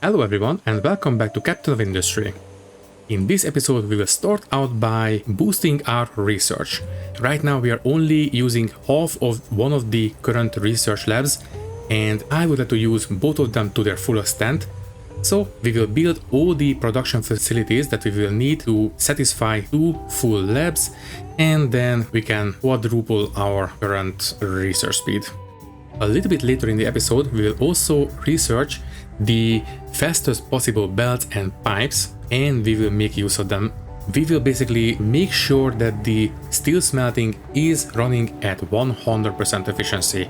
Hello everyone and welcome back to Captain of Industry. In this episode we will start out by boosting our research. Right now we are only using half of one of the current research labs and I would like to use both of them to their full extent. So we will build all the production facilities that we will need to satisfy 2 full labs, and then we can quadruple our current research speed. A little bit later in the episode we will also research the fastest possible belts and pipes, and we will make use of them. We will basically make sure that the steel smelting is running at 100% efficiency.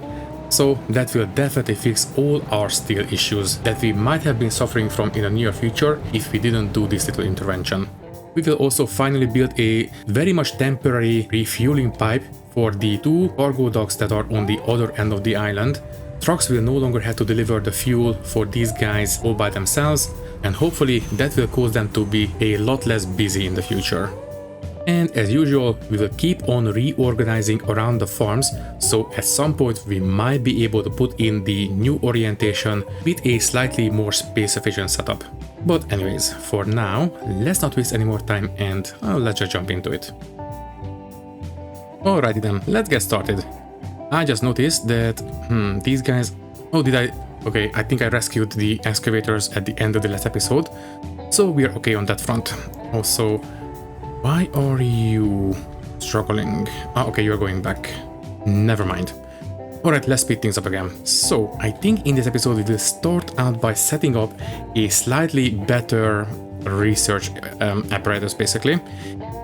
So that will definitely fix all our steel issues that we might have been suffering from in the near future if we didn't do this little intervention. We will also finally build a very much temporary refueling pipe for the 2 cargo docks that are on the other end of the island. Trucks will no longer have to deliver the fuel for these guys all by themselves, and hopefully that will cause them to be a lot less busy in the future. And as usual, we will keep on reorganizing around the farms, so at some point we might be able to put in the new orientation with a slightly more space efficient setup. But anyways, for now, let's not waste any more time and let's just jump into it. Alrighty then, let's get started. I just noticed that, these guys... Oh, did I... Okay, I think I rescued the excavators at the end of the last episode, so we are okay on that front. Also, why are you struggling? Ah, okay, you're going back. Never mind. Alright, let's speed things up again. So, I think in this episode we will start out by setting up a slightly better research apparatus, basically.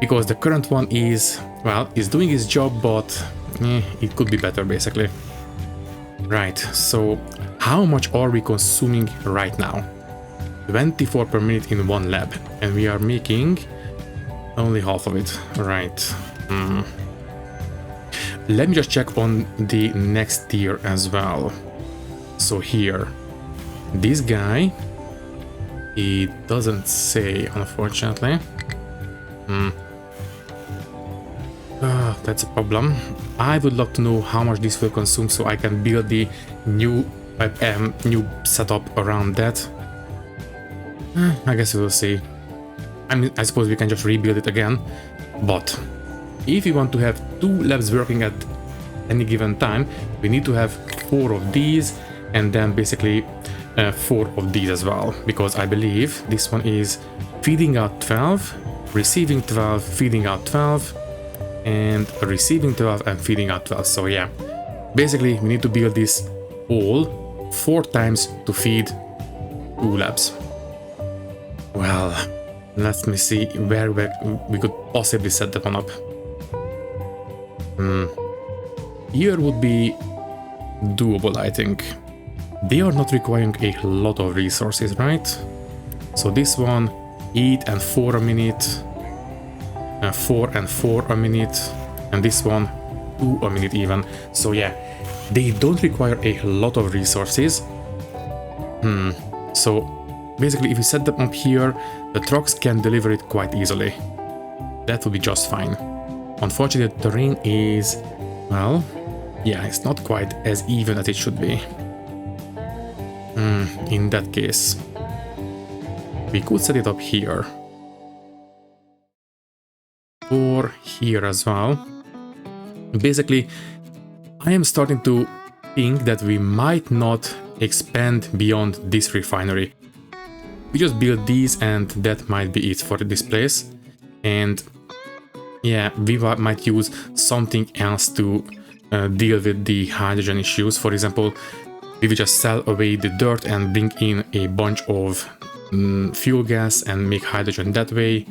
Because the current one is, well, is doing its job, but it could be better, basically. Right, so how much are we consuming right now? 24 per minute in one lab, and we are making only half of it. Right. Let me just check on the next tier as well. So here, this guy, he doesn't say, unfortunately. That's a problem. I would love to know how much this will consume so I can build the new setup around that. I guess we will see. I suppose we can just rebuild it again, but if we want to have 2 labs working at any given time, we need to have 4 of these and then basically 4 of these as well, because I believe this one is feeding out 12, receiving 12, feeding out 12, and receiving 12 and feeding out 12. So yeah, basically we need to build this all 4 times to feed 2 labs. Well, let me see where we could possibly set that one up. Here would be doable, I think. They are not requiring a lot of resources, right? So this one, 8 and 4 a minute, 4 and 4 a minute, and this one, 2 a minute even. So yeah, they don't require a lot of resources. So basically if you set them up here, the trucks can deliver it quite easily. That would be just fine. Unfortunately, the terrain is, well, yeah, it's not quite as even as it should be. In that case, we could set it up here. Or here as well. Basically, I am starting to think that we might not expand beyond this refinery. We just build these and that might be it for this place. And yeah, we might use something else to deal with the hydrogen issues. For example, we will just sell away the dirt and bring in a bunch of fuel gas and make hydrogen that way.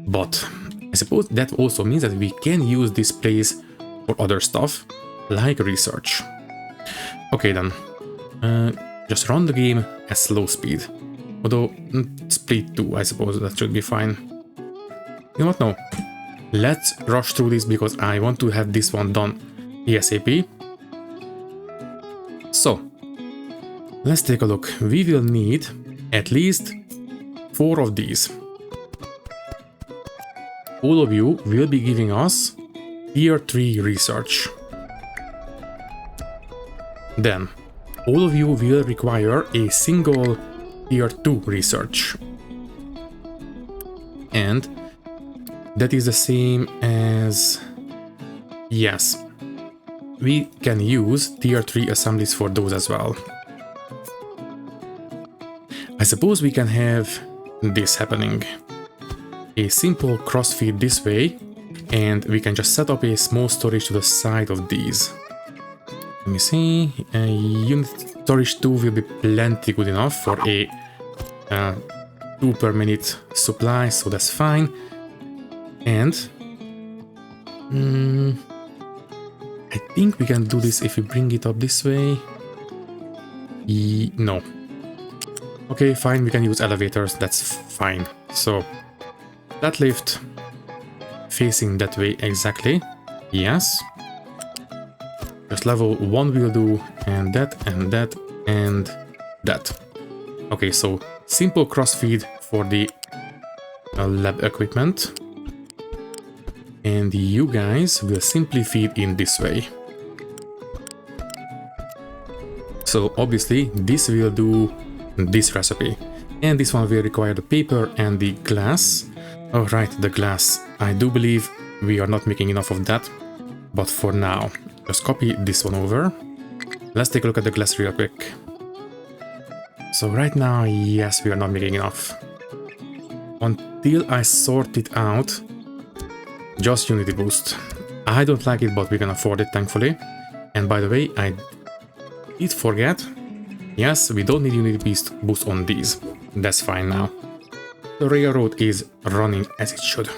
But I suppose that also means that we can use this place for other stuff, like research. Okay then, just run the game at slow speed. Although, split 2, I suppose that should be fine. You know what, no. Let's rush through this because I want to have this one done ASAP. So, let's take a look. We will need at least 4 of these. All of you will be giving us tier 3 research. Then, all of you will require a single tier 2 research. And that is the same as, yes, we can use tier 3 assemblies for those as well. I suppose we can have this happening. A simple crossfeed this way, and we can just set up a small storage to the side of these. Let me see, unit storage 2 will be plenty good enough for a 2 per minute supply, so that's fine. And I think we can do this if we bring it up this way. No. Okay, fine, we can use elevators, that's fine. So that lift facing that way exactly. Yes. Just level 1 will do, and that, and that, and that. Okay, so simple crossfeed for the lab equipment. And you guys will simply feed in this way. So obviously this will do this recipe. And this one will require the paper and the glass. Oh right, the glass. I do believe we are not making enough of that. But for now, just copy this one over. Let's take a look at the glass real quick. So right now, yes, we are not making enough. Until I sort it out, just Unity Boost. I don't like it, but we can afford it, thankfully. And by the way, I did forget. Yes, we don't need Unity Boost on these. That's fine now. The railroad is running as it should.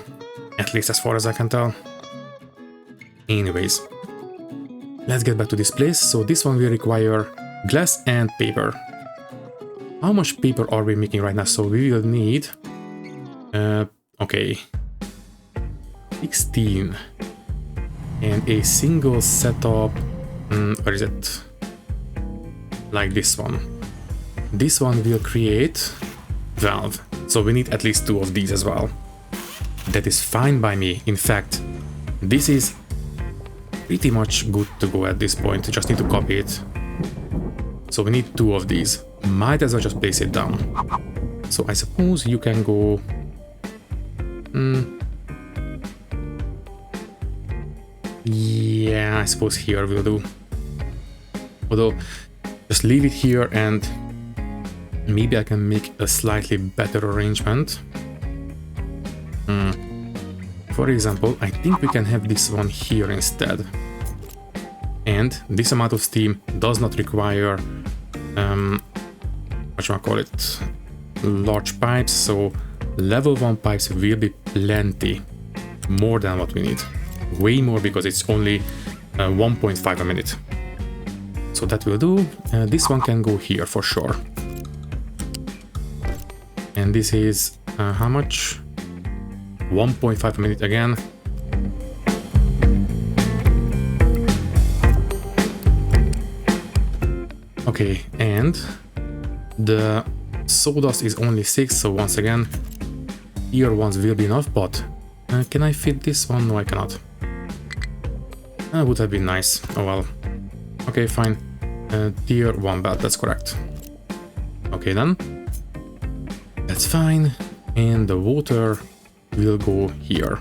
At least as far as I can tell. Anyways, let's get back to this place. So this one will require glass and paper. How much paper are we making right now? So we will need... okay. 16. And a single setup... where is it? Like this one. This one will create 12. So we need at least 2 of these as well. That is fine by me. In fact, this is pretty much good to go at this point. Just need to copy it. So we need 2 of these. Might as well just place it down. So I suppose you can go... yeah, I suppose here will do. Although, just leave it here and maybe I can make a slightly better arrangement. For example, I think we can have this one here instead. And this amount of steam does not require, large pipes, so level 1 pipes will be plenty. More than what we need. Way more, because it's only 1.5 a minute. So that will do. This one can go here for sure. And this is how much? 1.5 a minute again. Okay, and the sawdust is only 6, so once again, tier 1s will be enough, but can I fit this one? No, I cannot. That would have been nice. Oh well. Okay, fine. Tier 1 belt, that's correct. Okay then. That's fine. And the water will go here.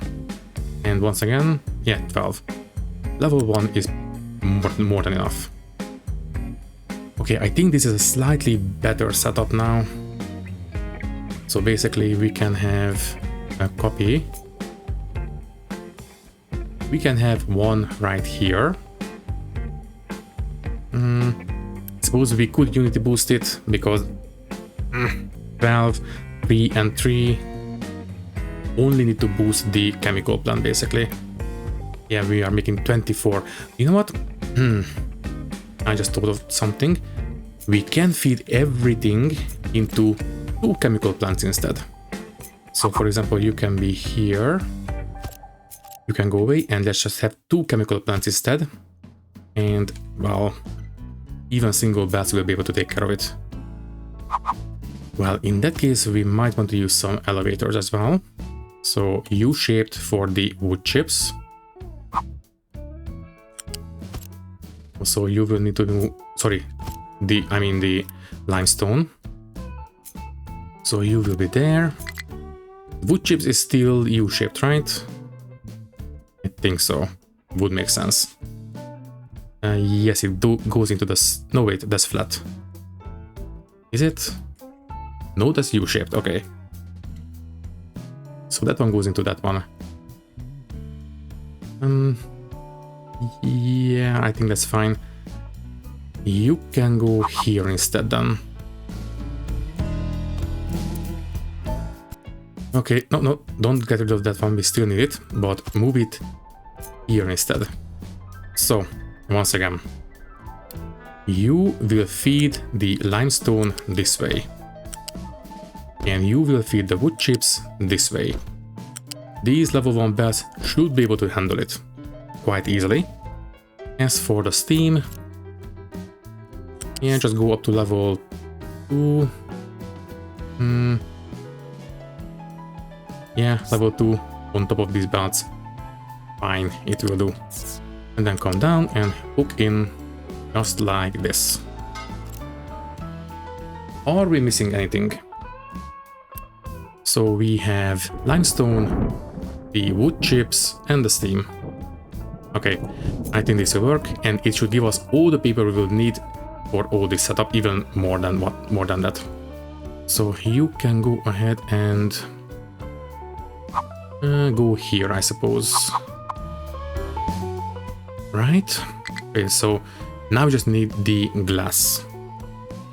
And once again, yeah, 12. Level 1 is more than enough. Okay, I think this is a slightly better setup now. So basically we can have a copy. We can have one right here. Suppose we could Unity Boost it, because 12, 3 and 3 only need to boost the chemical plant basically. Yeah, we are making 24. You know what? I just thought of something. We can feed everything into 2 chemical plants instead. So for example, you can be here. You can go away and let's just have 2 chemical plants instead. And well, even single bats will be able to take care of it. Well, in that case, we might want to use some elevators as well. So U-shaped for the wood chips. So you will need to do, sorry, the limestone. So you will be there. Wood chips is still U-shaped, right? I think so. Would make sense. Yes, it goes into the... No, wait, that's flat. Is it? No, that's U-shaped, okay. So that one goes into that one. Yeah, I think that's fine. You can go here instead then. Okay, no, don't get rid of that one, we still need it, but move it here instead. So, once again, you will feed the limestone this way. And you will feed the wood chips this way. These level 1 belts should be able to handle it quite easily. As for the steam, yeah, just go up to level 2. Yeah, level 2 on top of these belts. Fine, it will do. And then come down and hook in just like this. Are we missing anything? So we have limestone, the wood chips, and the steam. Okay, I think this will work, and it should give us all the paper we will need for all this setup, even more than that. So you can go ahead and go here, I suppose. Right? Okay, so now we just need the glass.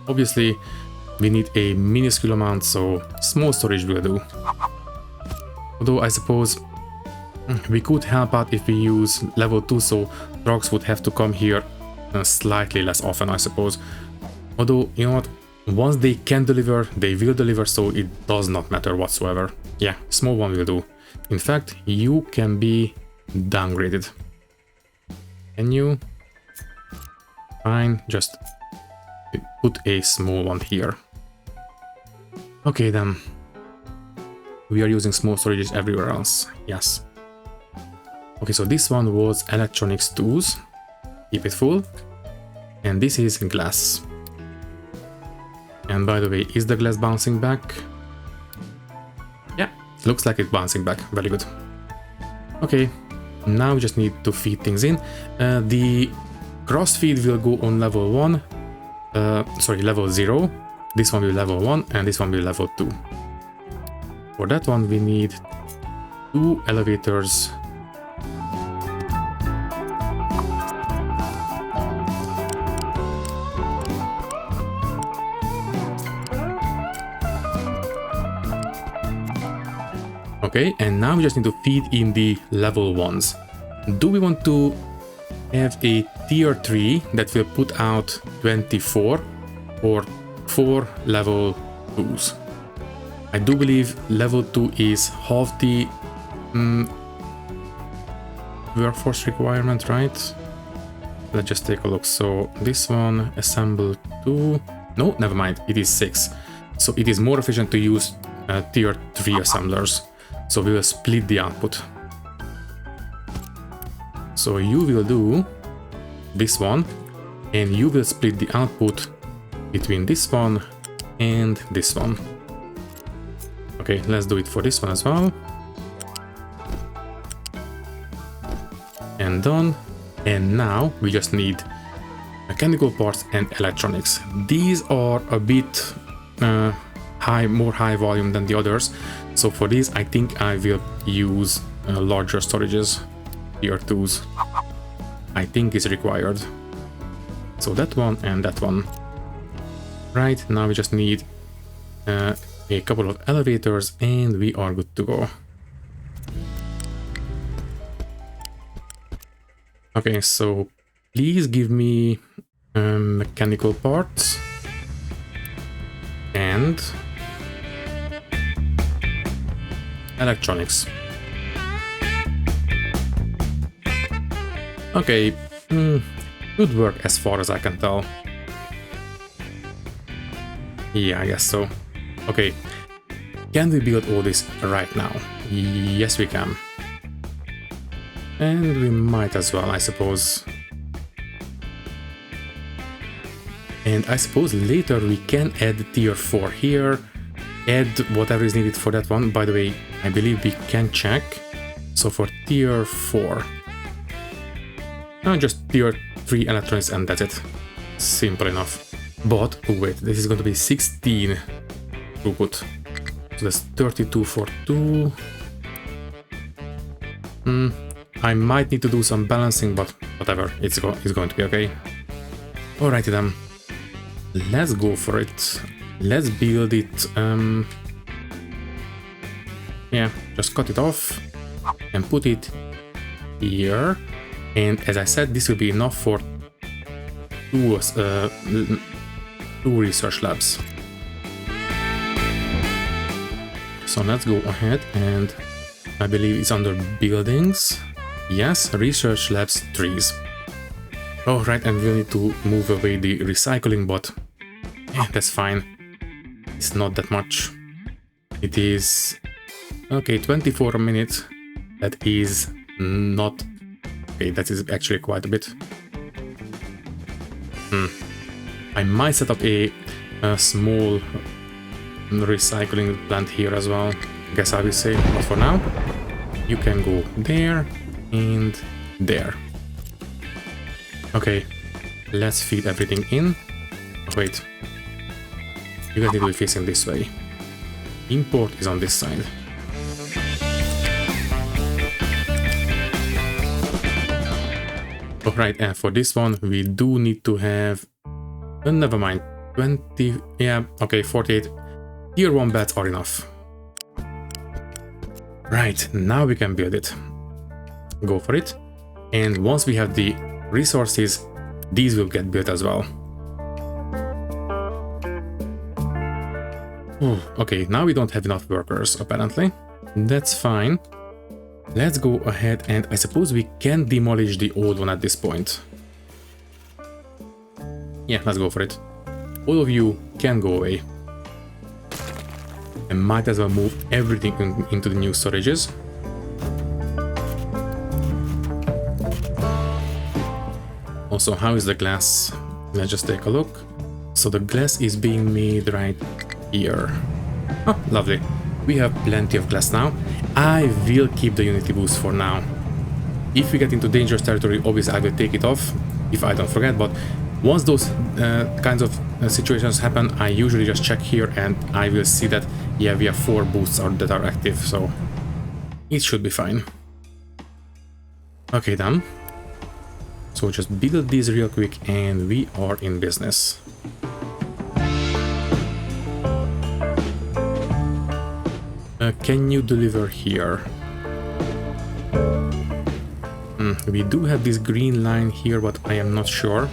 Obviously, we need a minuscule amount, so small storage will do. Although I suppose we could help out if we use level 2, so trucks would have to come here slightly less often, I suppose. Although, you know what, once they can deliver, they will deliver, so it does not matter whatsoever. Yeah, small one will do. In fact, you can be downgraded. Can you? Fine, just put a small one here. Okay then. We are using small storages everywhere else. Yes. Okay, so this one was electronics tools. Keep it full. And this is glass. And by the way, is the glass bouncing back? Yeah, looks like it's bouncing back. Very good. Okay, now we just need to feed things in. The cross feed will go on level 1. Sorry, level 0. This one will be level 1 and this one will be level 2. For that one we need 2 elevators. Okay, and now we just need to feed in the level 1s. Do we want to have a tier 3 that will put out 24 or 4 level 2s? I do believe level 2 is half the workforce requirement, right? Let's just take a look. So this one, assemble 2. No, never mind, it is 6. So it is more efficient to use tier 3 assemblers. So we will split the output. So you will do this one, and you will split the output between this one and this one. Okay, let's do it for this one as well. And done. And now we just need mechanical parts and electronics. These are a bit more high volume than the others. So for this, I think I will use larger storages, tier 2s. I think is required. So that one and that one. Right, now we just need a couple of elevators and we are good to go. Okay, so please give me mechanical parts and electronics. Okay, good work as far as I can tell. Yeah, I guess so. Okay, can we build all this right now? Yes, we can. And we might as well, I suppose. And I suppose later we can add tier 4 here add whatever is needed for that one. By the way, I believe we can check. So for tier 4, just tier 3 electronics and that's it. Simple enough. But, oh wait, this is going to be 16 throughput. So that's 32 for 2. I might need to do some balancing, but whatever, it's going to be okay. Alrighty then, let's go for it. Let's build it. Yeah, just cut it off and put it here. And as I said, this will be enough for two research labs. So let's go ahead, and I believe it's under buildings. Yes, research labs trees. Oh right, and we'll need to move away the recycling, but that's fine. It's not that much. It is okay, 24 a minute. That is not okay. That is actually quite a bit. I might set up a small recycling plant here as well. Guess I will say, but for now, you can go there and there. Okay, let's feed everything in. Oh, wait, you guys need to be facing this way. Import is on this side. Alright, and for this one, we do need to have... never mind, 20... yeah, okay, 48. Tier 1 beds are enough. Right, now we can build it. Go for it. And once we have the resources, these will get built as well. Okay, now we don't have enough workers, apparently. That's fine. Let's go ahead, and I suppose we can demolish the old one at this point. Yeah, let's go for it. All of you can go away. And might as well move everything into the new storages. Also, how is the glass? Let's just take a look. So the glass is being made right here. Oh, lovely. We have plenty of glass now. I will keep the Unity boost for now. If we get into dangerous territory, obviously I will take it off, if I don't forget, but once those kinds of situations happen, I usually just check here and I will see that, yeah, we have 4 boosts that are active, so it should be fine. Okay, then. So just build these real quick and we are in business. Can you deliver here? We do have this green line here, but I am not sure.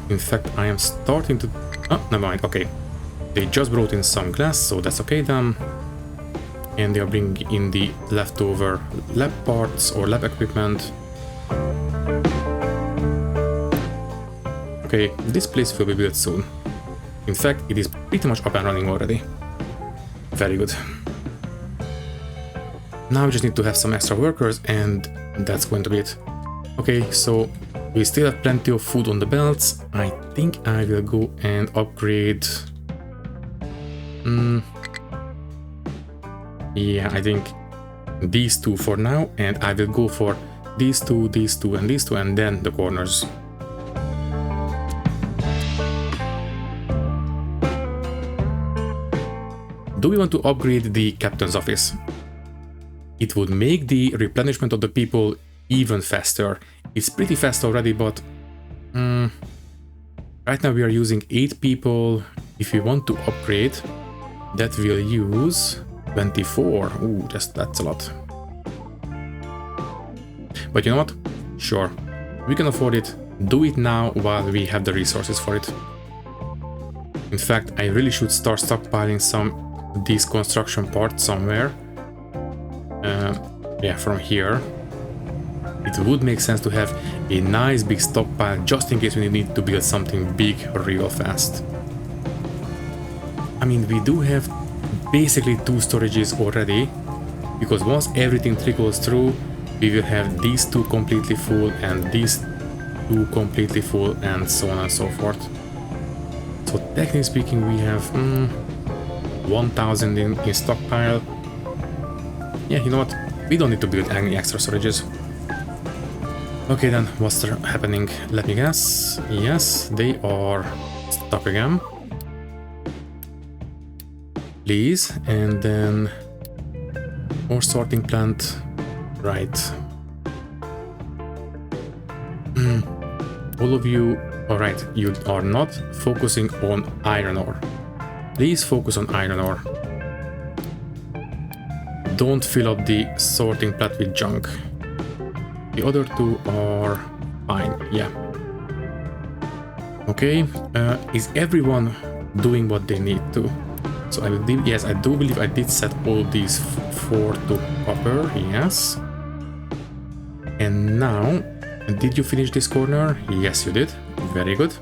In fact, I am starting to... oh, never mind, okay. They just brought in some glass, so that's okay then. And they are bringing in the leftover lab parts or lab equipment. Okay, this place will be built soon. In fact, it is pretty much up and running already. Very good. Now we just need to have some extra workers and that's going to be it. Okay, so we still have plenty of food on the belts. I think I will go and upgrade... yeah, I think these 2 for now, and I will go for these two, and these two, and then the corners. Do we want to upgrade the captain's office? It would make the replenishment of the people even faster. It's pretty fast already, but right now we are using 8 people. If we want to upgrade, that will use 24. Ooh, that's a lot. But you know what? Sure, we can afford it. Do it now while we have the resources for it. In fact, I really should start stockpiling some these construction parts somewhere. Yeah, from here. It would make sense to have a nice big stockpile just in case we need to build something big real fast. I mean, we do have basically 2 storages already, because once everything trickles through, we will have these 2 completely full and these 2 completely full and so on and so forth. So technically speaking, we have 1000 in stockpile. Yeah, you know what? We don't need to build any extra storages. Okay then, what's happening? Let me guess. Yes, they are stuck again. Please, and then more sorting plant. Right. All of you, alright, you are not focusing on iron ore. Please focus on iron ore. Don't fill up the sorting plant with junk. The other two are fine, yeah. Okay, is everyone doing what they need to? So I believe, yes, I do believe I did set all these 4 to copper, yes. And now, did you finish this corner? Yes, you did. Very good.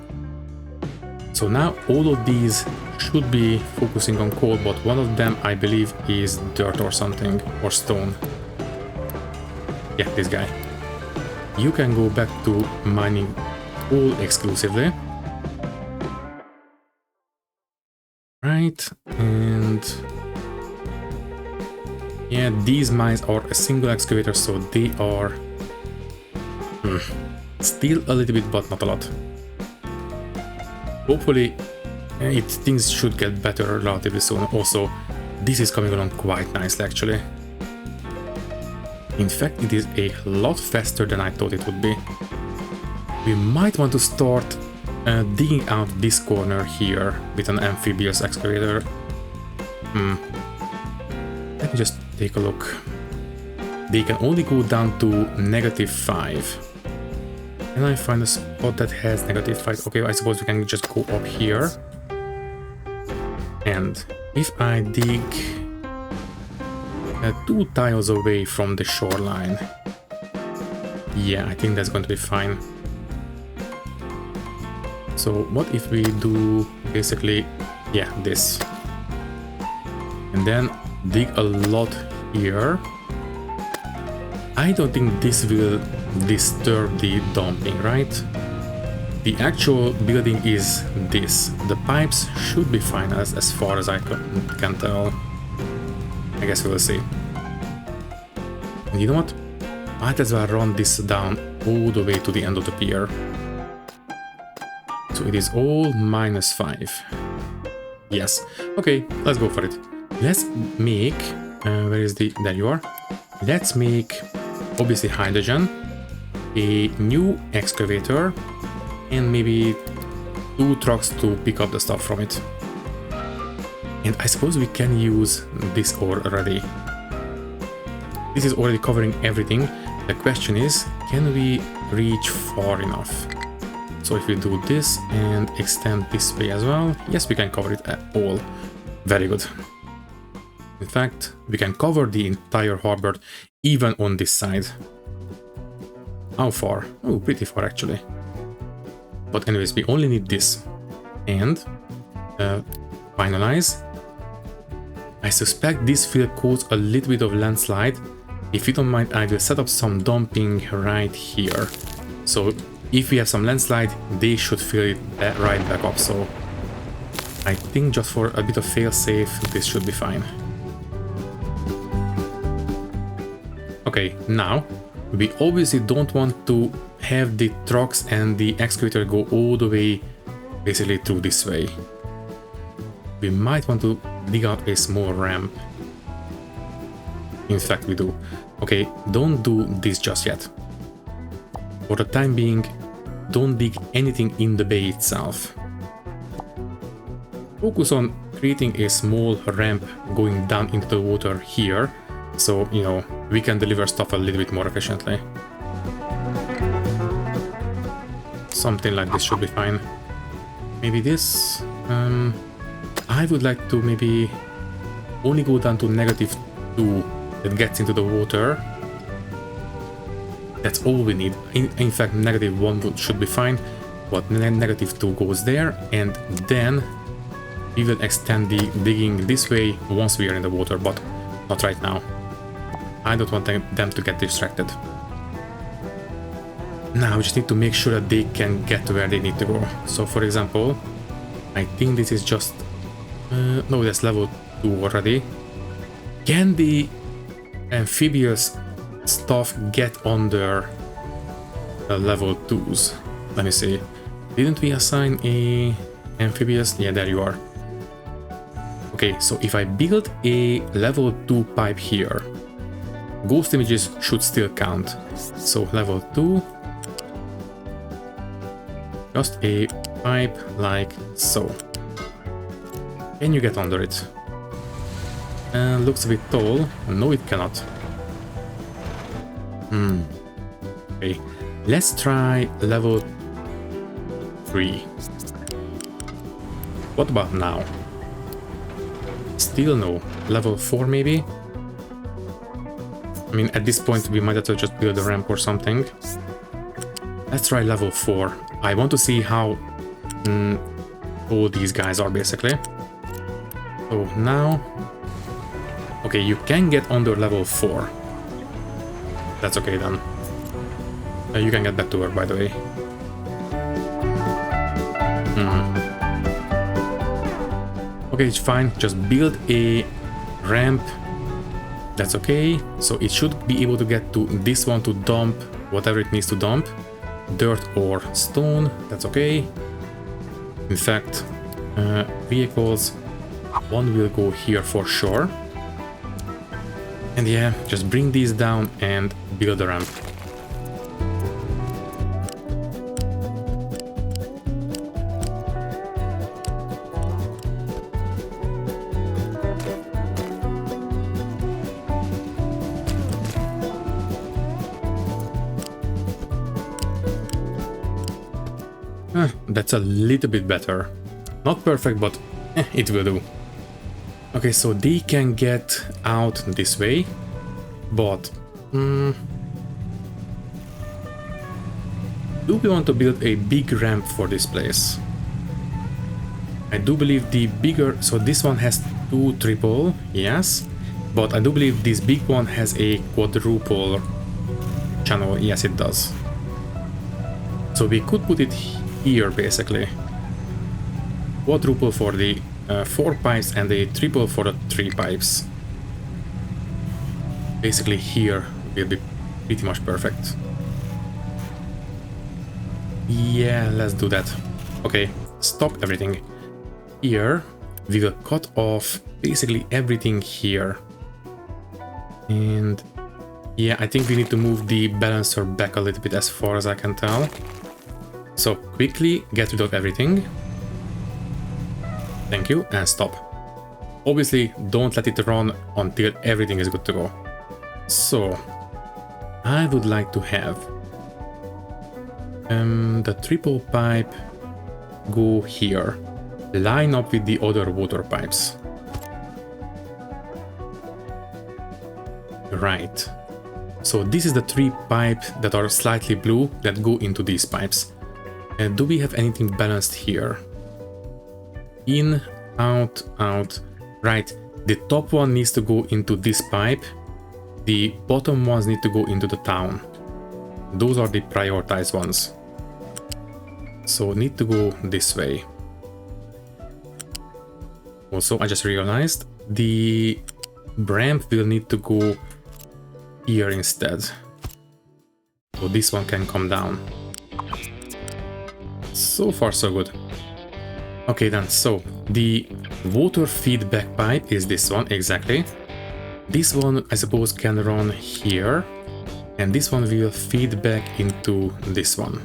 So now all of these should be focusing on coal, but one of them I believe is dirt or something, or stone. Yeah, this guy. You can go back to mining coal exclusively. Right, and yeah, these mines are a single excavator, so they are still a little bit, but not a lot. Hopefully, things should get better relatively soon. Also, this is coming along quite nicely, actually. In fact, it is a lot faster than I thought it would be. We might want to start digging out this corner here with an amphibious excavator. Let me just take a look. They can only go down to -5. Can I find a spot that has -5? Okay, I suppose we can just go up here. And if I dig 2 tiles away from the shoreline, yeah, I think that's going to be fine. So what if we do basically, yeah, this. And then dig a lot here. I don't think this will disturb the dumping, right? The actual building is this. The pipes should be fine as far as I can tell. I guess we'll see. And you know what? Might as well run this down all the way to the end of the pier. So it is all -5. Yes. Okay, let's go for it. Let's make... where is the... There you are. Let's make, obviously, hydrogen, a new excavator, and maybe 2 trucks to pick up the stuff from it. And I suppose we can use this ore already. This is already covering everything. The question is, can we reach far enough? So if we do this and extend this way as well, yes, we can cover it at all. Very good. In fact, we can cover the entire harbor even on this side. How far? Oh, pretty far actually. But anyways, we only need this. And finalize. I suspect this will cause a little bit of landslide. If you don't mind, I will set up some dumping right here. So if we have some landslide, they should fill it right back up. So I think just for a bit of fail-safe, this should be fine. Okay, now we obviously don't want to have the trucks and the excavator go all the way basically through this way. We might want to dig out a small ramp. In fact, we do. Okay, don't do this just yet. For the time being, don't dig anything in the bay itself. Focus on creating a small ramp going down into the water here, so, you know, we can deliver stuff a little bit more efficiently. Something like this should be fine. Maybe this... I would like to maybe only go down to -2 that gets into the water. That's all we need. In fact, -1 should be fine, but -2 goes there, and then we will extend the digging this way once we are in the water, but not right now. I don't want them to get distracted. Now we just need to make sure that they can get to where they need to go. So for example, I think this is just... no, that's level 2 already. Can the amphibious stuff get under level 2s? Let me see. Didn't we assign a amphibious? Yeah, there you are. Okay, so if I build a level 2 pipe here, ghost images should still count. So level 2, just a pipe like so. Can you get under it? Looks a bit tall. No, it cannot. Okay, let's try level 3. What about now? Still no. Level 4 maybe? I mean, at this point we might have to just build a ramp or something. Let's try level 4. I want to see how tall these guys are basically. So now... Okay, you can get under level 4. That's okay then. You can get back to work, by the way. Okay, it's fine. Just build a ramp. That's okay. So it should be able to get to this one to dump whatever it needs to dump. Dirt or stone. That's okay. In fact, vehicles, one will go here for sure. And yeah, just bring these down and build a ramp. That's a little bit better. Not perfect, but it will do. Okay, so they can get out this way, but do we want to build a big ramp for this place? I do believe the bigger, so this one has 2 triple, yes, but I do believe this big one has a quadruple channel. Yes, it does. So we could put it here basically. Quadruple for the 4 pipes and a triple for the 3 pipes. Basically here will be pretty much perfect. Yeah, let's do that. Okay, stop everything. Here we will cut off basically everything here. And yeah, I think we need to move the balancer back a little bit as far as I can tell. So quickly get rid of everything. Thank you, and stop. Obviously, don't let it run until everything is good to go. So, I would like to have the triple pipe go here, line up with the other water pipes. Right. So this is the 3 pipes that are slightly blue that go into these pipes. And do we have anything balanced here? In, out, out. Right, the top one needs to go into this pipe. The bottom ones need to go into the town. Those are the prioritized ones. So need to go this way. Also, I just realized the ramp will need to go here instead. So this one can come down. So far so good. Okay then, so the water feedback pipe is this one, exactly. This one I suppose can run here, and this one will feed back into this one.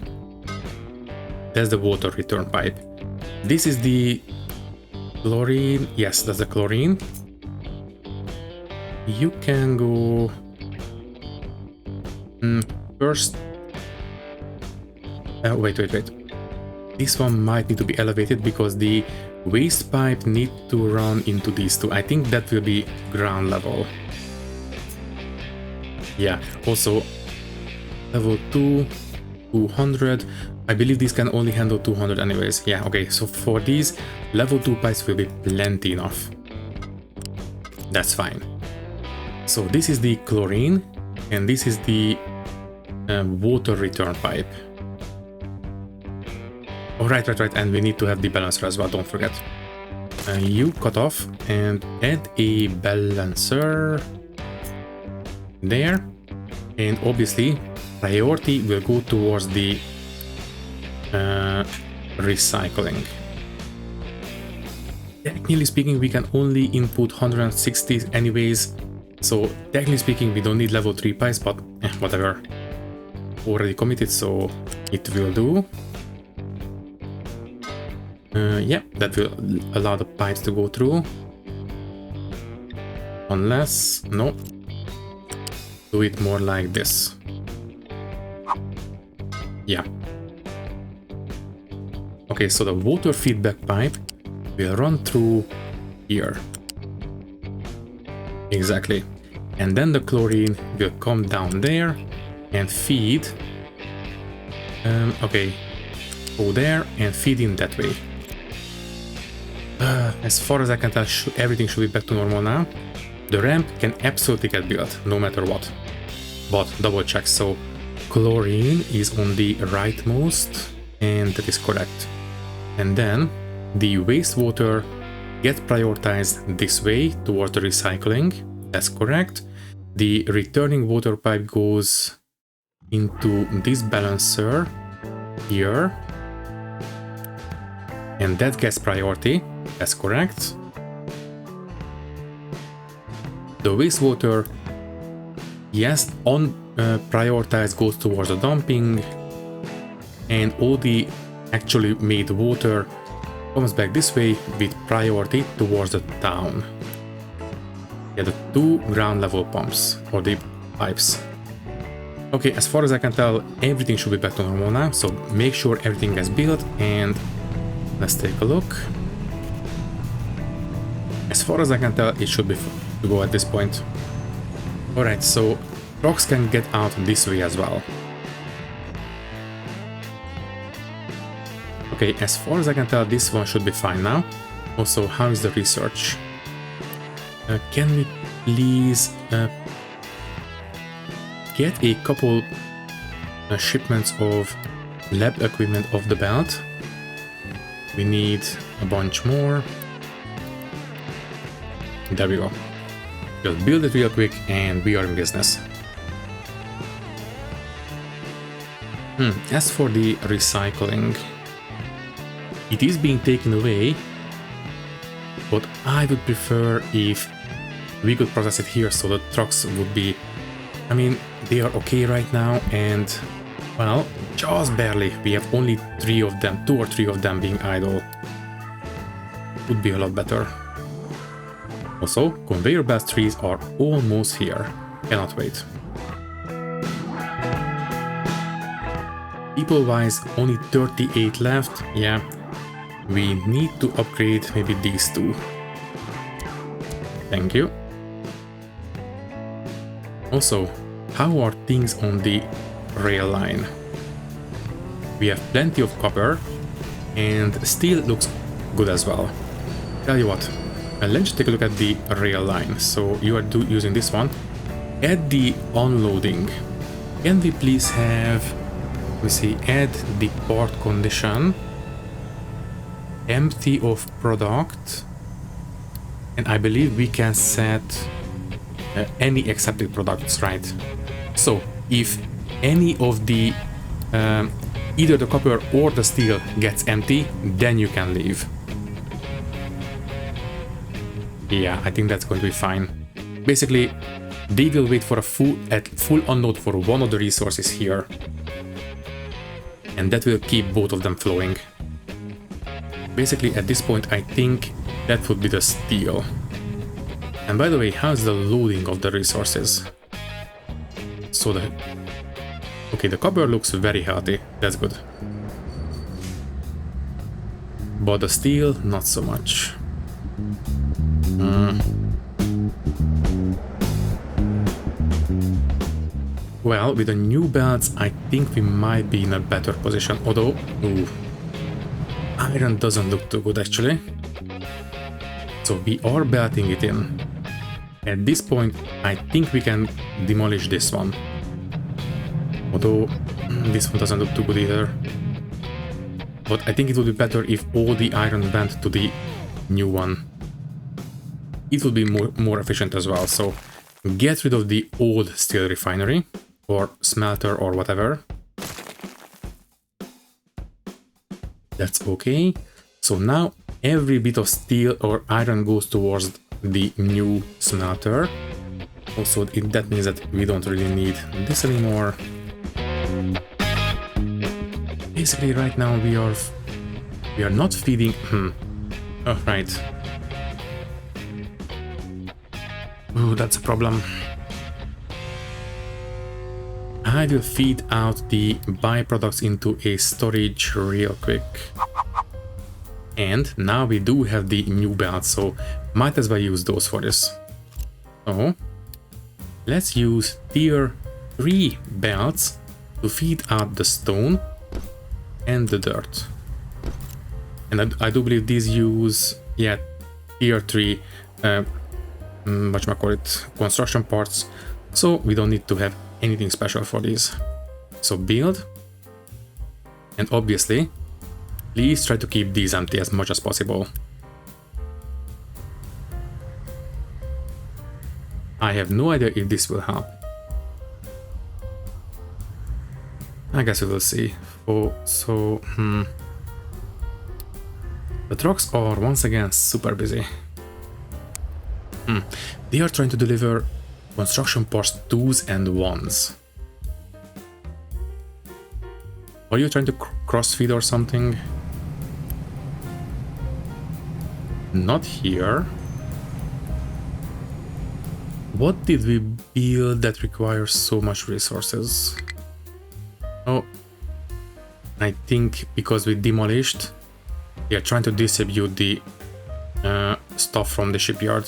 That's the water return pipe. This is the chlorine, yes, that's the chlorine. You can go first. Wait. This one might need to be elevated because the waste pipe need to run into these two. I think that will be ground level. Yeah, also level 2, 200. I believe these can only handle 200 anyways. Yeah, okay, so for these, level 2 pipes will be plenty enough. That's fine. So this is the chlorine, and this is the water return pipe. Oh, right, and we need to have the balancer as well, don't forget. you cut off and add a balancer there, and obviously priority will go towards the recycling. Technically speaking, we can only input 160 anyways, so technically speaking we don't need level 3 pipes, but whatever. Already committed, so it will do. Yeah, that will allow the pipes to go through. Unless, no. Do it more like this. Yeah. Okay, so the water feedback pipe will run through here. Exactly. And then the chlorine will come down there and feed. Okay. Go there and feed in that way. As far as I can tell, everything should be back to normal now. The ramp can absolutely get built, no matter what. But double check, so chlorine is on the rightmost, and that is correct. And then the wastewater gets prioritized this way towards the recycling, that's correct. The returning water pipe goes into this balancer here, and that gets priority. That's correct. The wastewater, yes, on prioritized goes towards the dumping, and all the actually made water comes back this way with priority towards the town. Yeah, the 2 ground level pumps or the pipes. Okay, as far as I can tell, everything should be back to normal now, so make sure everything gets built, and let's take a look. As far as I can tell, it should be to go at this point. Alright, so trucks can get out this way as well. Okay, as far as I can tell, this one should be fine now. Also, how is the research? Can we please get a couple shipments of lab equipment off the belt? We need a bunch more. There we go. Just build it real quick and we are in business. As for the recycling, it is being taken away, but I would prefer if we could process it here so the trucks would be, I mean, they are okay right now, and well, just barely. We have only 3 of them, 2 or 3 of them being idle. Would be a lot better. Also, conveyor belt trees are almost here. Cannot wait. People-wise, only 38 left. Yeah, we need to upgrade maybe these 2. Thank you. Also, how are things on the rail line? We have plenty of copper, and steel looks good as well. Tell you what, let's take a look at the rail line. So you are using this one. Add the unloading. Can we please have, let me see, add the part condition, empty of product, and I believe we can set any accepted products, right? So if any of the either the copper or the steel gets empty, then you can leave. Yeah, I think that's going to be fine. Basically, they will wait for a full unload for one of the resources here, and that will keep both of them flowing. Basically, at this point, I think that would be the steel. And by the way, how's the loading of the resources? So okay, the copper looks very healthy. That's good. But the steel, not so much. Well, with the new belts, I think we might be in a better position. Although, iron doesn't look too good actually. So we are belting it in. At this point, I think we can demolish this one. Although, this one doesn't look too good either. But I think it would be better if all the iron went to the new one. It will be more efficient as well. So get rid of the old steel refinery or smelter or whatever. That's okay. So now every bit of steel or iron goes towards the new smelter. Also, that means that we don't really need this anymore. Basically, right now we are not feeding. Oh, right. Oh, that's a problem. I will feed out the byproducts into a storage real quick. And now we do have the new belts, so might as well use those for this. So let's use tier 3 belts to feed out the stone and the dirt. And I do believe these use, yeah, tier 3 construction parts, so we don't need to have anything special for these. So build, and obviously please try to keep these empty as much as possible. I have no idea if this will help. I guess we will see. The trucks are once again super busy. They are trying to deliver construction parts 2s and 1s. Are you trying to cross-feed or something? Not here. What did we build that requires so much resources? Oh, I think because we demolished, they are trying to distribute the stuff from the shipyard.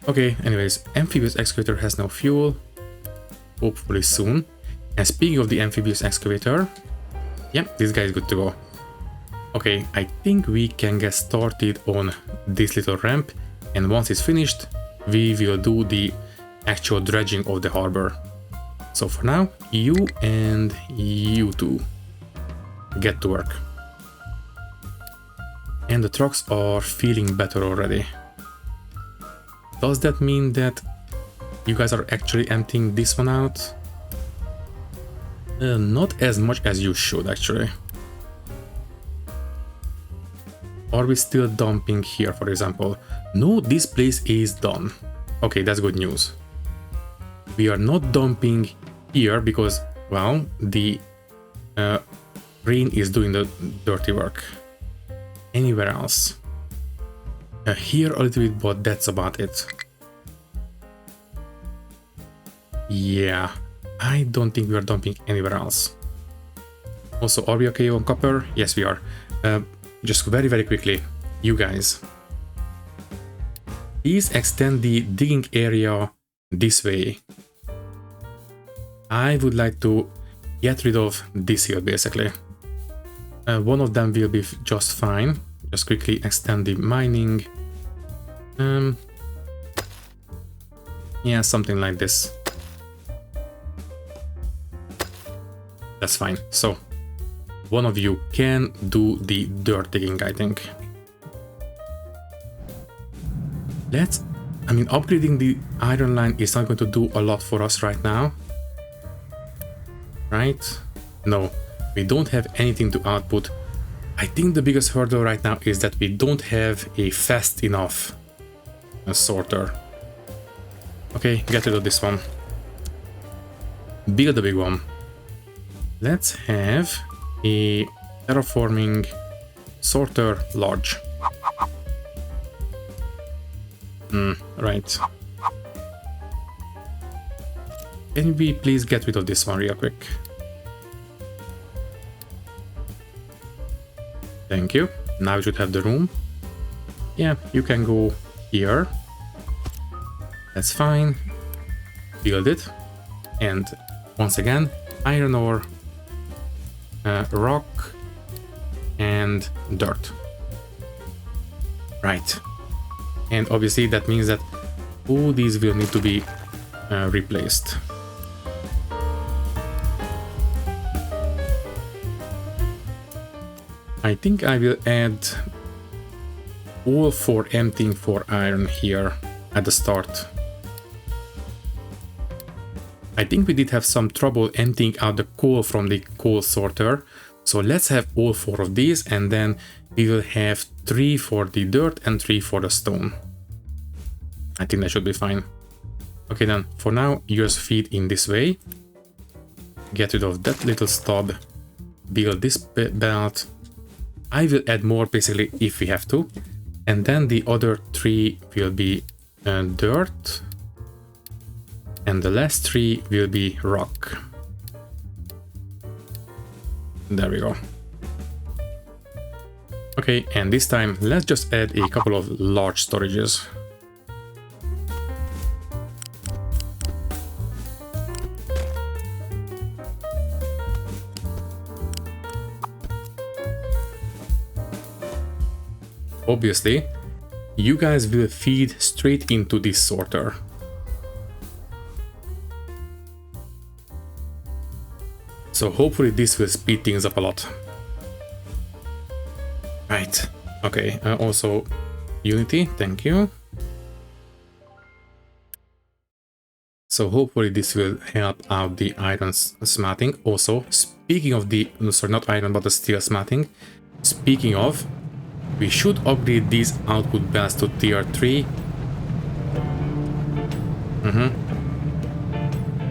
Okay, anyways, amphibious excavator has no fuel. Hopefully soon. And speaking of the amphibious excavator, yeah, this guy is good to go. Okay, I think we can get started on this little ramp, and once it's finished, we will do the actual dredging of the harbor. So for now, you and you two get to work. And the trucks are feeling better already. Does that mean that you guys are actually emptying this one out? Not as much as you should, actually. Are we still dumping here, for example? No, this place is done. Okay, that's good news. We are not dumping here because, well, the rain is doing the dirty work. Anywhere else? Here a little bit, but that's about it. Yeah, I don't think we are dumping anywhere else. Also, are we okay on copper? Yes, we are. Just very quickly, you guys. Please extend the digging area this way. I would like to get rid of this hill, basically. One of them will be just fine. Just quickly extend the mining. Yeah, something like this. That's fine. So, one of you can do the dirt digging, I think. Upgrading the iron line is not going to do a lot for us right now. Right? No, we don't have anything to output. I think the biggest hurdle right now is that we don't have a fast enough sorter. Okay, get rid of this one. Build the big one. Let's have a terraforming sorter large. Right. Can we please get rid of this one real quick? Thank you. Now we should have the room. Yeah, you can go here. That's fine. Build it. And once again, iron ore, rock, and dirt. Right. And obviously that means that all these will need to be replaced. I think I will add all for emptying for iron here at the start. I think we did have some trouble emptying out the coal from the coal sorter. So let's have all 4 of these, and then we will have 3 for the dirt and 3 for the stone. I think that should be fine. Okay, then for now, yours feed in this way. Get rid of that little stub. Build this belt. I will add more basically if we have to. And then the other 3 will be dirt. And the last 3 will be rock. There we go. Okay, and this time let's just add a couple of large storages. Obviously, you guys will feed straight into this sorter. So hopefully this will speed things up a lot. Right, okay, also Unity, thank you. So hopefully this will help out the iron smelting. Also, speaking of the, sorry, not iron, but the steel smelting. Speaking of, we should upgrade these output belts to tier 3.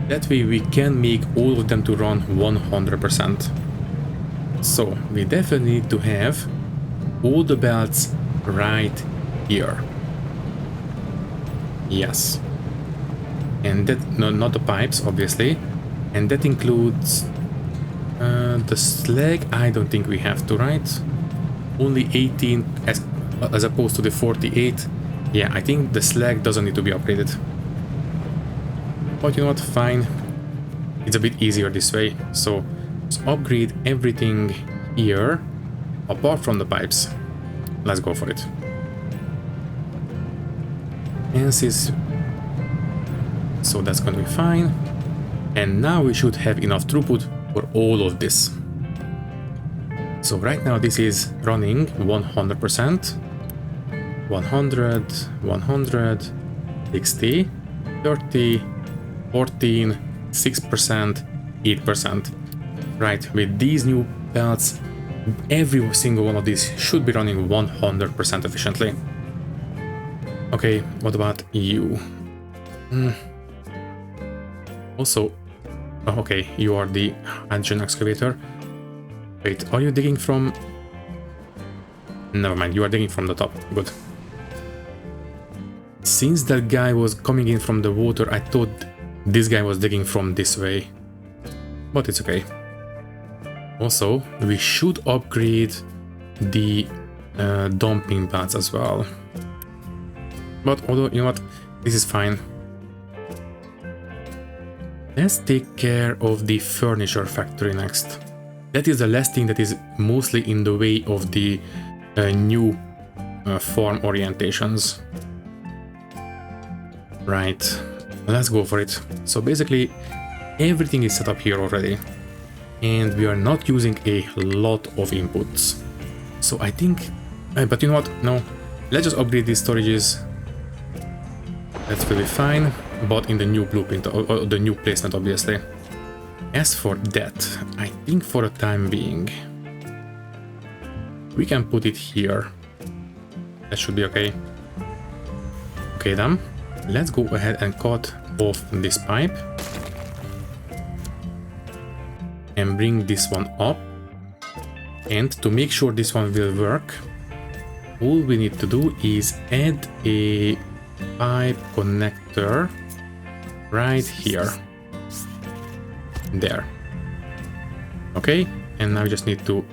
That way we can make all of them to run 100%. So we definitely need to have all the belts right here. Yes. And that, no, not the pipes, obviously. And that includes the slag. I don't think we have to, right? Only 18 as opposed to the 48. Yeah, I think the slag doesn't need to be upgraded. But you know what, fine. It's a bit easier this way. So let's upgrade everything here apart from the pipes. Let's go for it. Ansys. So that's gonna be fine. And now we should have enough throughput for all of this. So right now this is running 100%, 100, 100, 60, 30, 14, 6%, 8%. Right, with these new belts, every single one of these should be running 100% efficiently. Okay, what about you? Also, oh, okay, you are the hydrogen excavator. Wait, are you digging from... Never mind, you are digging from the top. Good. Since that guy was coming in from the water, I thought this guy was digging from this way. But it's okay. Also, we should upgrade the dumping pads as well. But although, you know what, this is fine. Let's take care of the furniture factory next. That is the last thing that is mostly in the way of the new farm orientations. Right, let's go for it. So basically, everything is set up here already. And we are not using a lot of inputs. So I think... but you know what? No. Let's just upgrade these storages. That's really fine. But in the new blueprint, or the new placement, obviously. As for that, I think for the time being, we can put it here. That should be okay. Okay then, let's go ahead and cut off this pipe. And bring this one up. And to make sure this one will work, all we need to do is add a pipe connector right here. There. Okay, and now we just need to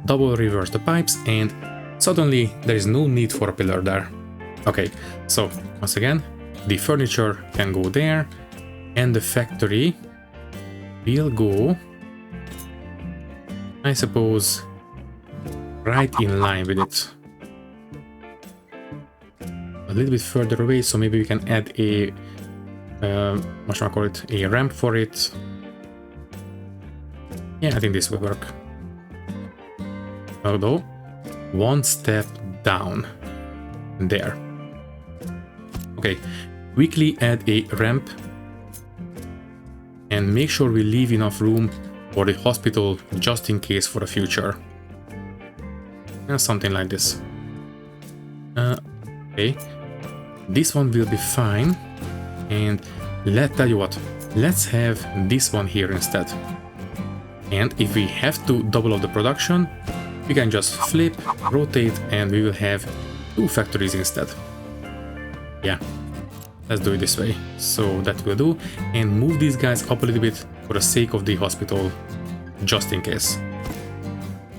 double reverse the pipes and suddenly there is no need for a pillar there. Okay, so once again, the furniture can go there and the factory will go, I suppose, right in line with it. A little bit further away, so maybe we can add a what shall I call it? A ramp for it. Yeah, I think this will work. Although, one step down. There. Okay, quickly add a ramp and make sure we leave enough room for the hospital just in case for the future. Something like this. Okay, this one will be fine. And let's tell you what, let's have this one here instead. And if we have to double up the production, we can just flip, rotate, and we will have 2 factories instead. Yeah, let's do it this way. So that will do. And move these guys up a little bit for the sake of the hospital, just in case.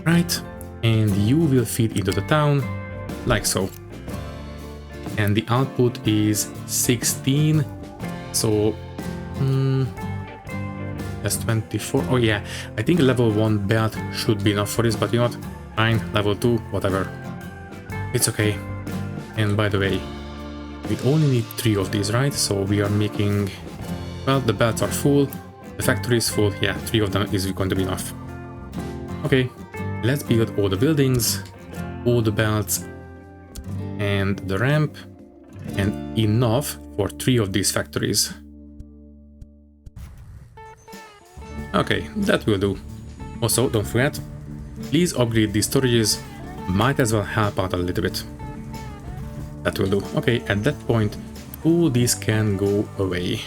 Right, and you will feed into the town, like so. And the output is 16, so that's 24. Oh yeah, I think level 1 belt should be enough for this, but you know what? Fine, level 2, whatever. It's okay. And by the way, we only need 3 of these, right? So we are making... Well, the belts are full, the factory is full. Yeah, 3 of them is going to be enough. Okay, let's build all the buildings, all the belts, and the ramp, and enough for 3 of these factories. Okay, that will do. Also, don't forget, please upgrade these storages, might as well help out a little bit. That will do. Okay, at that point, all these can go away.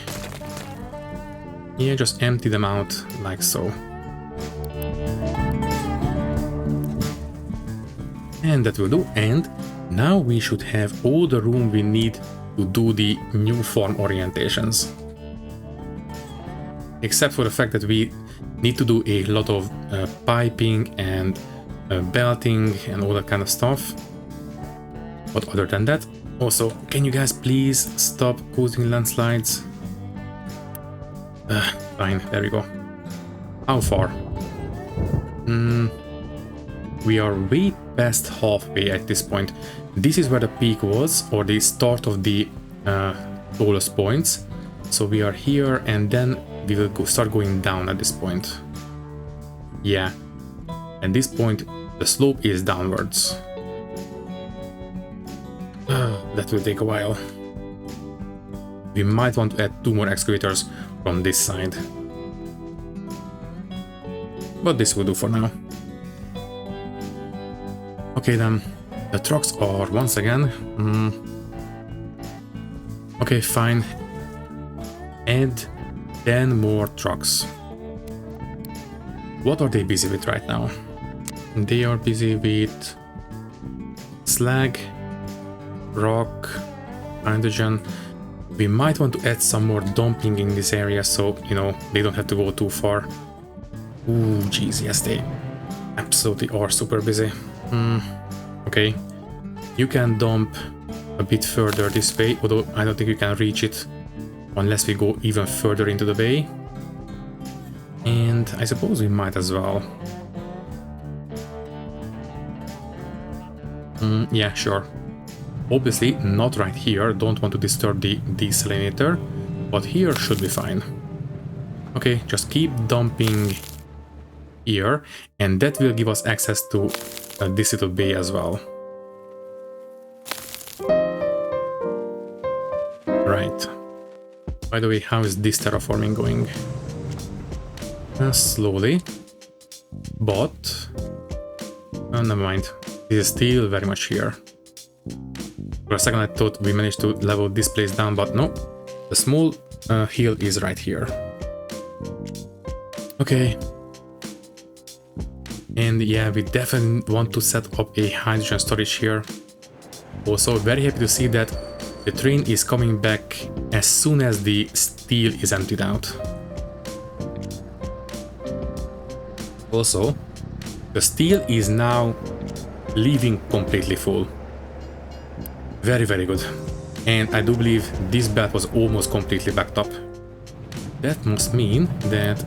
Yeah, just empty them out, like so. And that will do, and now we should have all the room we need to do the new farm orientations. Except for the fact that we need to do a lot of piping and belting and all that kind of stuff. But other than that, also, can you guys please stop causing landslides? Fine, there we go. How far? We are way past halfway at this point. This is where the peak was, or the start of the tallest points. So we are here, and then we will start going down at this point. Yeah, at this point the slope is downwards. That will take a while. We might want to add 2 more excavators from this side, but this will do for now. Okay then, the trucks are once again... Okay, fine. Add 10 more trucks. What are they busy with right now? They are busy with slag, rock, hydrogen. We might want to add some more dumping in this area, so, you know, they don't have to go too far. Ooh, jeez, yes, they absolutely are super busy. Okay, you can dump a bit further this way, although I don't think you can reach it unless we go even further into the bay. And I suppose we might as well. Yeah, sure. Obviously not right here, don't want to disturb the desalinator, but here should be fine. Okay, just keep dumping here, and that will give us access to this little bay as well. Right. By the way, how is this terraforming going? Slowly, but never mind. This is still very much here. For a second I thought we managed to level this place down, but no. The small hill is right here. Okay. And yeah, we definitely want to set up a hydrogen storage here. Also, very happy to see that the train is coming back as soon as the steel is emptied out. Also, the steel is now leaving completely full. Very, very good. And I do believe this belt was almost completely backed up. That must mean that,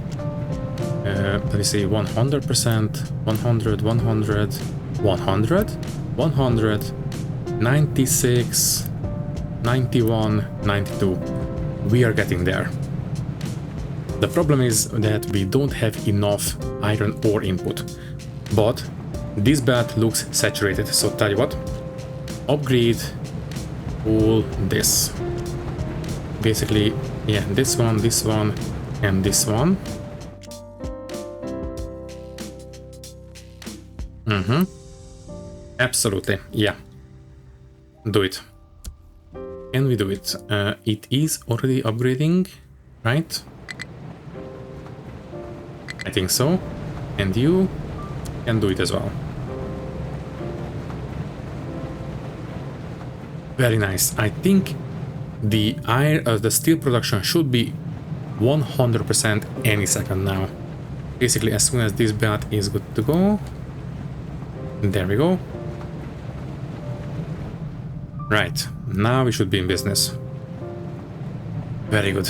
let me say 100%, 100, 100, 100, 100, 96, 91, 92. We are getting there. The problem is that we don't have enough iron ore input, but this belt looks saturated, so tell you what, upgrade all this. Basically, yeah, this one, and this one. Absolutely, yeah. Do it. Can we do it? It is already upgrading, right? I think so. And you can do it as well. Very nice. I think the steel production should be 100% any second now. Basically, as soon as this belt is good to go. There we go. Right, now we should be in business. Very good.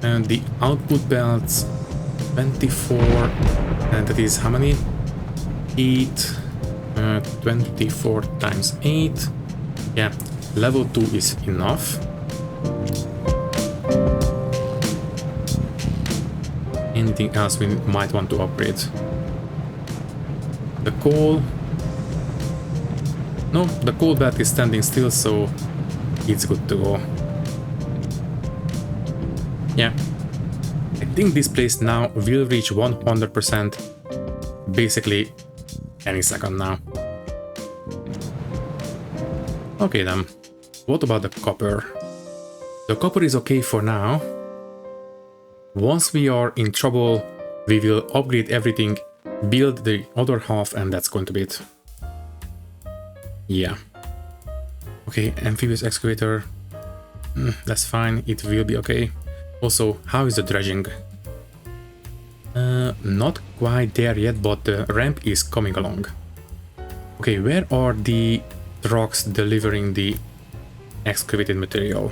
And the output belts, 24, and that is how many? 8, 24 times 8. Yeah, level 2 is enough. Anything else we might want to upgrade? The coal. No, the coal belt is standing still, so it's good to go. Yeah. I think this place now will reach 100% basically any second now. Okay then. What about the copper? The copper is okay for now. Once we are in trouble, we will upgrade everything, build the other half, and that's going to be it. Yeah. Okay, amphibious excavator. That's fine, it will be okay. Also, how is the dredging? Not quite there yet, but the ramp is coming along. Okay, where are the trucks delivering the excavated material?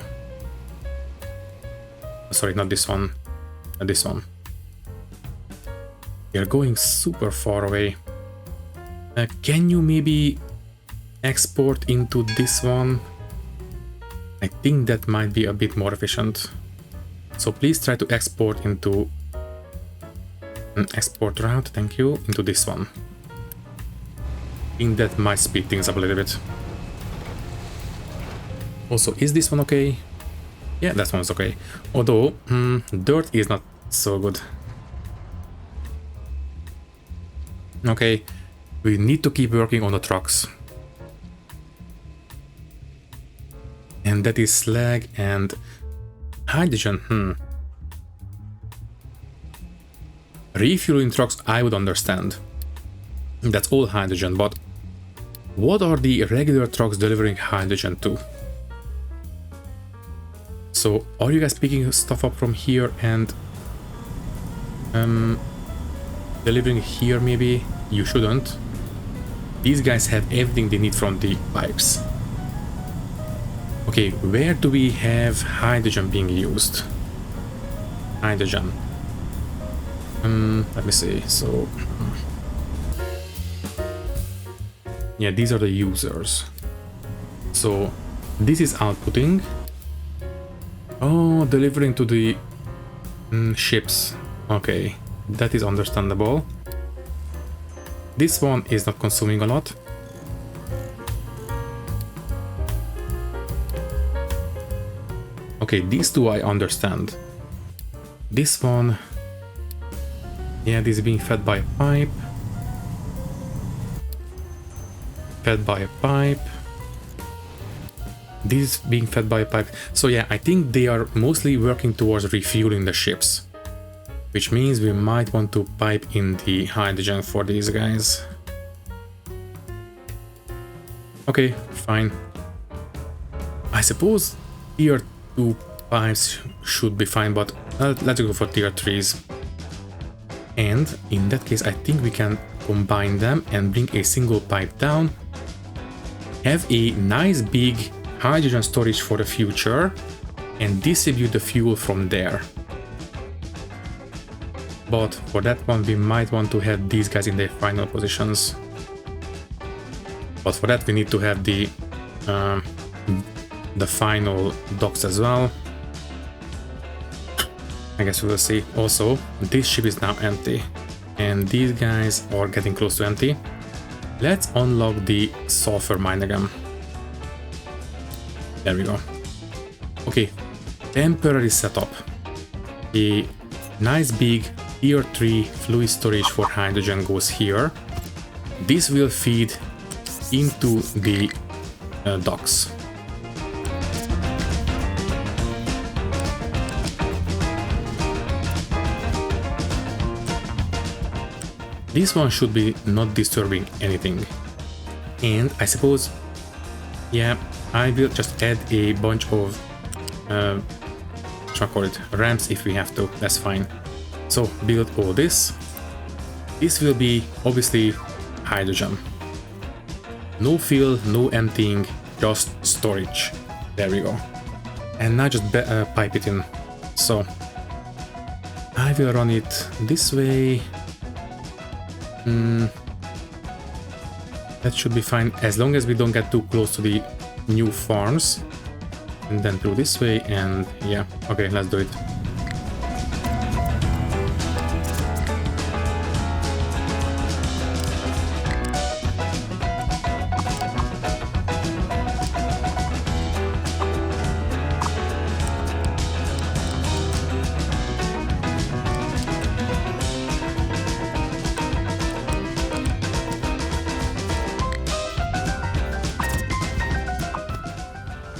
Sorry, not this one. This one. They're going super far away. Can you maybe export into this one? I think that might be a bit more efficient. So please try to export into an export route, thank you, into this one. I think that might speed things up a little bit. Also, is this one okay? Yeah, that one's okay. Although, dirt is not so good. Okay, we need to keep working on the trucks. And that is slag and hydrogen, Refueling trucks, I would understand. That's all hydrogen, but what are the regular trucks delivering hydrogen to? So, are you guys picking stuff up from here and delivering here maybe? You shouldn't. These guys have everything they need from the pipes. Okay, where do we have hydrogen being used? Hydrogen. Let me see, so... yeah, these are the users. So, this is outputting. Oh, delivering to the ships. Okay, that is understandable. This one is not consuming a lot. Okay, these two I understand. This one... yeah, this is being fed by a pipe. Fed by a pipe. This is being fed by a pipe. So yeah, I think they are mostly working towards refueling the ships. Which means we might want to pipe in the hydrogen for these guys. Okay, fine. I suppose tier 2 pipes should be fine, but let's go for tier 3s. And in that case, I think we can combine them and bring a single pipe down. Have a nice big hydrogen storage for the future and distribute the fuel from there. But for that one, we might want to have these guys in their final positions. But for that, we need to have the final docks as well. I guess we will see. Also, this ship is now empty, and these guys are getting close to empty. Let's unlock the sulfur mine again. There we go. Okay, temporary setup. A nice big tier 3 fluid storage for hydrogen goes here. This will feed into the docks. This one should be not disturbing anything. And I suppose, yeah, I will just add a bunch of ramps if we have to, that's fine. So build all this. This will be obviously hydrogen. No fill, no emptying, just storage. There we go. And now just pipe it in. So I will run it this way. That should be fine as long as we don't get too close to the new farms. And then through this way, and yeah, okay, let's do it.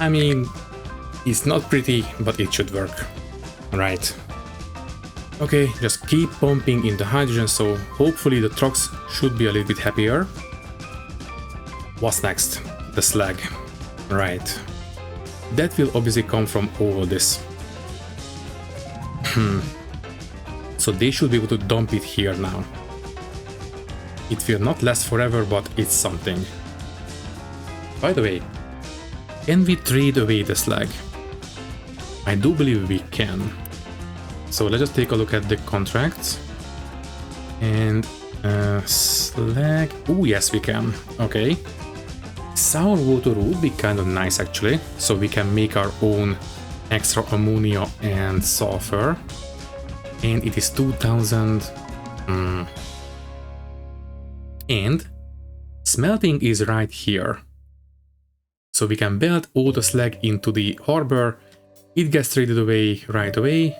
I mean, it's not pretty, but it should work. Right. Okay, just keep pumping in the hydrogen, so hopefully the trucks should be a little bit happier. What's next? The slag. Right. That will obviously come from all this. So they should be able to dump it here now. It will not last forever, but it's something. By the way, can we trade away the slag? I do believe we can. So let's just take a look at the contracts. And slag. Oh, yes, we can. Okay. Sour water would be kind of nice actually. So we can make our own extra ammonia and sulfur. And it is 2000. And smelting is right here. So we can build all the slag into the harbor. It gets traded away right away.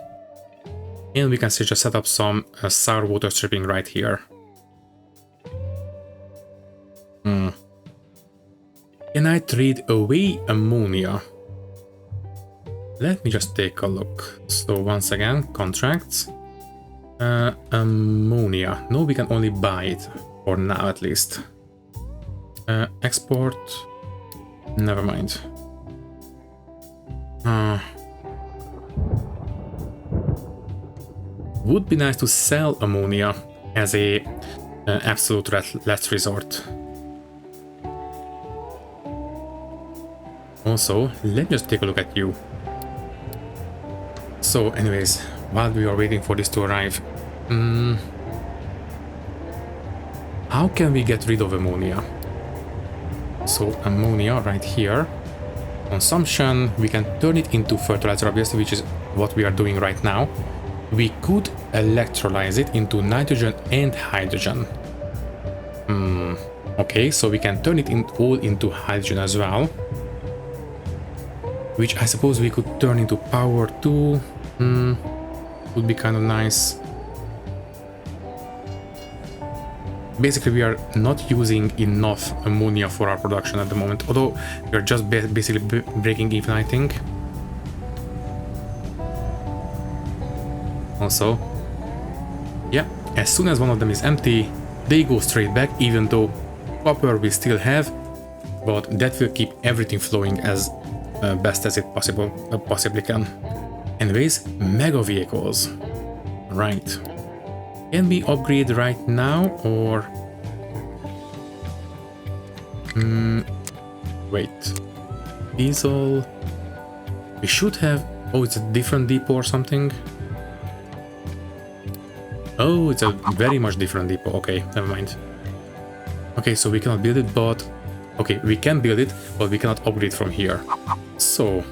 And we can just set up some sour water stripping right here. Can I trade away ammonia? Let me just take a look. So once again, contracts. Ammonia. No, we can only buy it. For now at least. Export. Never mind. Would be nice to sell ammonia as a absolute last resort. Also, let me just take a look at you. So anyways, while we are waiting for this to arrive, how can we get rid of ammonia? So ammonia right here. Consumption, we can turn it into fertilizer obviously, which is what we are doing right now. We could electrolyze it into nitrogen and hydrogen. Okay, so we can turn it all into hydrogen as well. Which I suppose we could turn into power too. Would be kind of nice. Basically, we are not using enough ammonia for our production at the moment, although we are just basically breaking even, I think. Also, yeah, as soon as one of them is empty, they go straight back, even though copper we still have, but that will keep everything flowing as best as it possibly can. Anyways, mega vehicles. Right. Can we upgrade right now or... wait. Diesel... We should have... Oh, it's a different depot or something? Oh, it's a very much different depot. Okay, never mind. Okay, so we cannot build it, but... Okay, we can build it, but we cannot upgrade from here. So,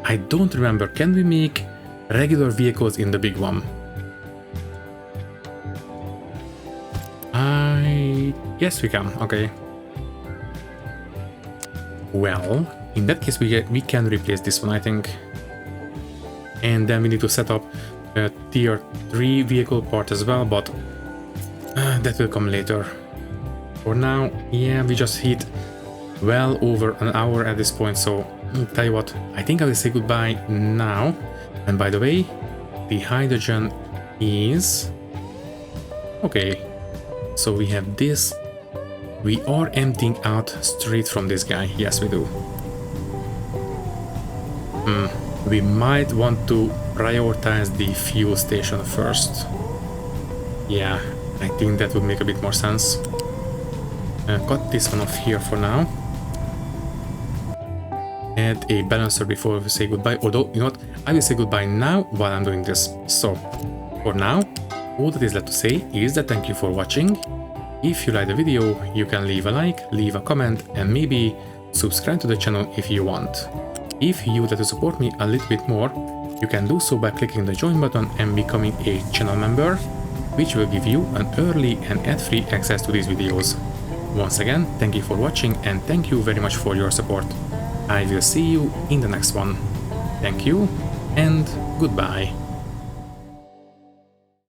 I don't remember. Can we make regular vehicles in the big one? Yes, we can. Okay. Well, in that case we can replace this one, I think. And then we need to set up a tier 3 vehicle part as well, but that will come later. For now, yeah, we just hit well over an hour at this point, so tell you what, I think I will say goodbye now. And by the way, the hydrogen is... okay, so we have this. We are emptying out straight from this guy. Yes, we do. We might want to prioritize the fuel station first. Yeah, I think that would make a bit more sense. Cut this one off here for now. Add a balancer before we say goodbye. Although, you know what? I will say goodbye now while I'm doing this. So, for now, all that is left to say is that thank you for watching. If you like the video, you can leave a like, leave a comment, and maybe subscribe to the channel if you want. If you would like to support me a little bit more, you can do so by clicking the join button and becoming a channel member, which will give you an early and ad-free access to these videos. Once again, thank you for watching and thank you very much for your support. I will see you in the next one. Thank you and goodbye.